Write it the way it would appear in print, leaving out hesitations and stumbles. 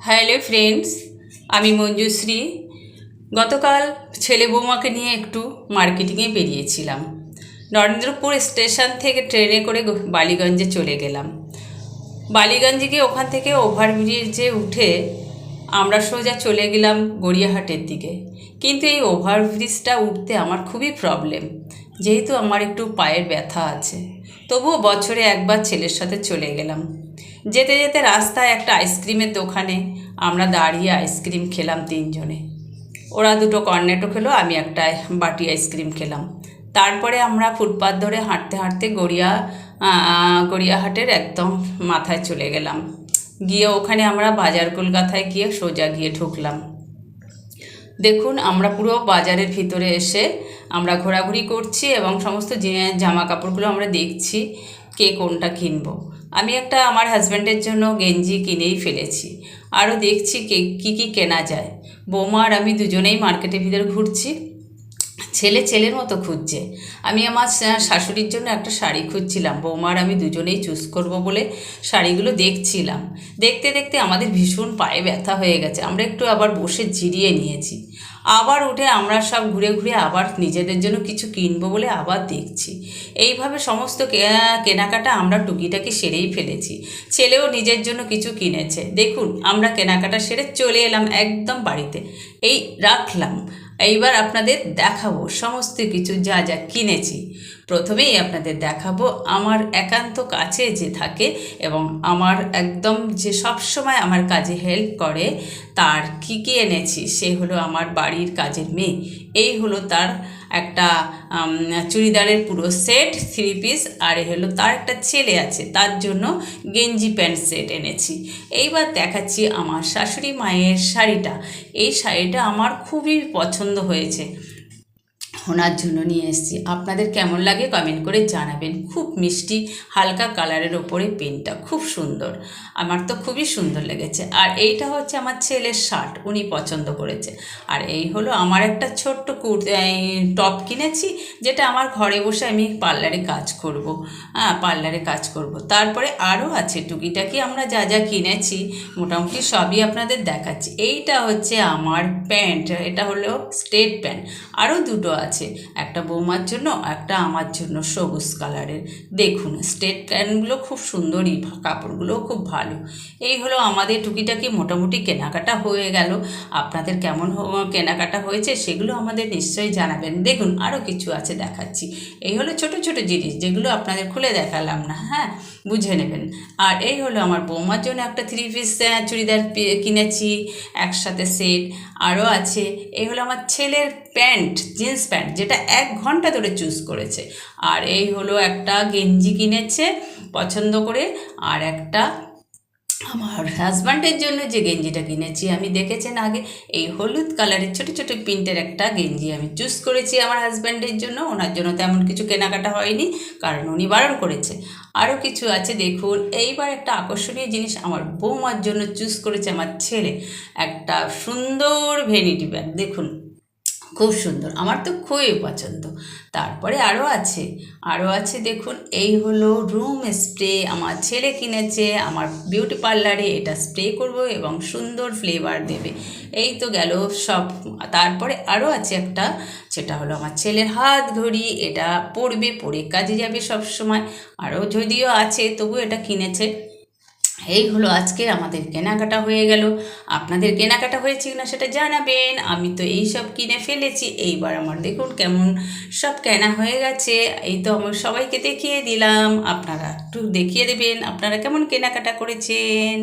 Hello friends, আমি মঞ্জুশ্রী। গতকাল ছেলে বৌমাকে নিয়ে একটু মার্কেটিংয়ে বেরিয়েছিলাম। নরেন্দ্রপুর স্টেশন থেকে ট্রেনে করে বালিগঞ্জে চলে গেলাম। বালিগঞ্জে গিয়ে ওখান থেকে ওভারব্রিজে উঠে আমরা সোজা চলে গেলাম গড়িয়াহাটের দিকে। কিন্তু এই ওভারব্রিজটা উঠতে আমার খুবই প্রবলেম, যেহেতু আমার একটু পায়ের ব্যথা আছে। তবুও বছরে একবার ছেলের সাথে চলে গেলাম। যেতে যেতে রাস্তায় একটা আইসক্রিমের দোকানে আমরা দাঁড়িয়ে আইসক্রিম খেলাম তিনজনে। ওরা দুটো কর্নেটো খেলো, আমি একটা বাটি আইসক্রিম খেলাম। তারপরে আমরা ফুটপাথ ধরে হাঁটতে হাঁটতে গড়িয়াহাটের একদম মাথায় চলে গেলাম। গিয়ে ওখানে আমরা বাজার কলকাতায় গিয়ে সোজা গিয়ে ঢুকলাম। দেখুন, আমরা পুরো বাজারের ভিতরে এসে আমরা ঘোরাঘুরি করছি এবং সমস্ত জামা কাপড়গুলো আমরা দেখছি কে কোনটা কিনবো। আমি একটা আমার হাজব্যান্ডের জন্য গেঞ্জি কিনেই ফেলেছি। আরও দেখছি কী কী কেনা যায়। বৌমা আর আমি দুজনেই মার্কেটের ভিতরে ঘুরছি। ছেলে ছেলের মতো খুঁজছে। আমি আমার শাশুড়ির জন্য একটা শাড়ি খুঁজছিলাম। বৌমা আর আমি দুজনেই চুজ করব বলে শাড়িগুলো দেখছিলাম। দেখতে দেখতে আমাদের ভীষণ পায়ে ব্যথা হয়ে গেছে। আমরা একটু আবার বসে জিরিয়ে নিয়েছি। আবার উঠে আমরা সব ঘুরে ঘুরে আবার নিজেদের জন্য কিছু কিনবো বলে আবার দেখছি। এইভাবে সমস্ত কেনাকাটা আমরা টুকিটাকি সেরেই ফেলেছি। ছেলেও নিজের জন্য কিছু কিনেছে। দেখুন, আমরা কেনাকাটা সেরে চলে এলাম একদম বাড়িতে। এই রাখলাম। এইবার আপনাদের দেখাবো সমস্ত কিছু যা যা কিনেছি। প্রথমেই আপনাদের দেখাবো আমার একান্ত কাছে যে থাকে এবং আমার একদম যে সব সময় আমার কাজে হেল্প করে, তার কী কী এনেছি। সে হলো আমার বাড়ির কাজের মেয়ে। এই হলো তার একটা চুড়িদারের পুরো সেট, 3 পিস। আর হলো তার একটা ছেলে আছে, তার জন্য গেঞ্জি প্যান্ট সেট এনেছি। এইবার দেখাচ্ছি আমার শাশুড়ি মায়ের শাড়িটা। এই শাড়িটা আমার খুবই পছন্দ হয়েছে, ওনার জন্য নিয়ে এসেছি। আপনাদের কেমন লাগে কমেন্ট করে জানাবেন। খুব মিষ্টি হালকা কালারের ওপরে পেনটা খুব সুন্দর, আমার তো খুবই সুন্দর লেগেছে। আর এইটা হচ্ছে আমার ছেলের শার্ট, উনি পছন্দ করেছে। আর এই হলো আমার একটা ছোট্ট টপ কিনেছি, যেটা আমার ঘরে বসে আমি পার্লারে কাজ করব। পার্লারে কাজ করব। তারপরে আরও আছে টুকিটাকি আমরা যা যা কিনেছি, মোটামুটি সবই আপনাদের দেখাচ্ছি। এইটা হচ্ছে আমার প্যান্ট, এটা হলো স্ট্রেট প্যান্ট। আরও দুটো আছে, একটা বৌমার জন্য, একটা আমার জন্য, সবুজ কালারের। দেখুন, স্ট্রেট প্যান্টগুলো খুব সুন্দরই, কাপড়গুলোও খুব ভালো। এই হলো আমাদের টুকিটাকি মোটামুটি কেনাকাটা হয়ে গেল। আপনাদের কেমন কেনাকাটা হয়েছে সেগুলো আমাদের নিশ্চয়ই জানাবেন। দেখুন, আরও কিছু আছে দেখাচ্ছি। এই হলো ছোট ছোট জিনিস, যেগুলো আপনাদের খুলে দেখালাম না, হ্যাঁ, বুঝে নেবেন। আর এই হলো আমার বৌমার জন্য একটা 3 পিস চুড়িদার কিনেছি, একসাথে সেট। আরও আছে, এই হলো আমার ছেলের প্যান্ট, জিন্স প্যান্ট, যেটা 1 ঘন্টা ধরে চুজ করেছে। আর এই হলো একটা গেঞ্জি কিনেছে পছন্দ করে। আর একটা আমার হাজব্যান্ডের জন্য যে গেঞ্জিটা কিনেছি, আমি দেখেছেন আগে, এই হলুদ কালারের ছোটো ছোটো প্রিন্টের একটা গেঞ্জি আমি চুজ করেছি আমার হাজব্যান্ডের জন্য। ওনার জন্য তেমন কিছু কেনাকাটা হয়নি, কারণ উনি বারণ করেছে। আরও কিছু আছে দেখুন। এইবার একটা আকর্ষণীয় জিনিস আমার বৌমার জন্য চুজ করেছে আমার ছেলে, একটা সুন্দর ভ্যানিটি ব্যাগ। দেখুন, খুব সুন্দর, আমার তো খুবই পছন্দ। তারপরে আরও আছে দেখুন, এই হলো রুম স্প্রে, আমার ছেলে কিনেছে আমার বিউটি পার্লারে। এটা স্প্রে করব এবং সুন্দর ফ্লেভার দেবে। এই তো গেল সব। তারপরে আরও আছে একটা, সেটা হলো আমার ছেলের হাত ঘড়ি। এটা পরে কাজে যাবে সব সময়। আরও যদিও আছে, তবু এটা কিনেছে। এই হলো আজকে আমাদের কেনাকাটা হয়ে গেল। আপনাদের কেনাকাটা হয়েছে কিনা সেটা জানাবেন। আমি তো এই সব কিনে ফেলেছি। এইবার আমার দেখুন কেমন সব কেনা হয়ে গেছে। এই তো আমার সবাইকে দেখিয়ে দিলাম, আপনারা একটু দেখিয়ে দেবেন আপনারা কেমন কেনাকাটা করেছেন।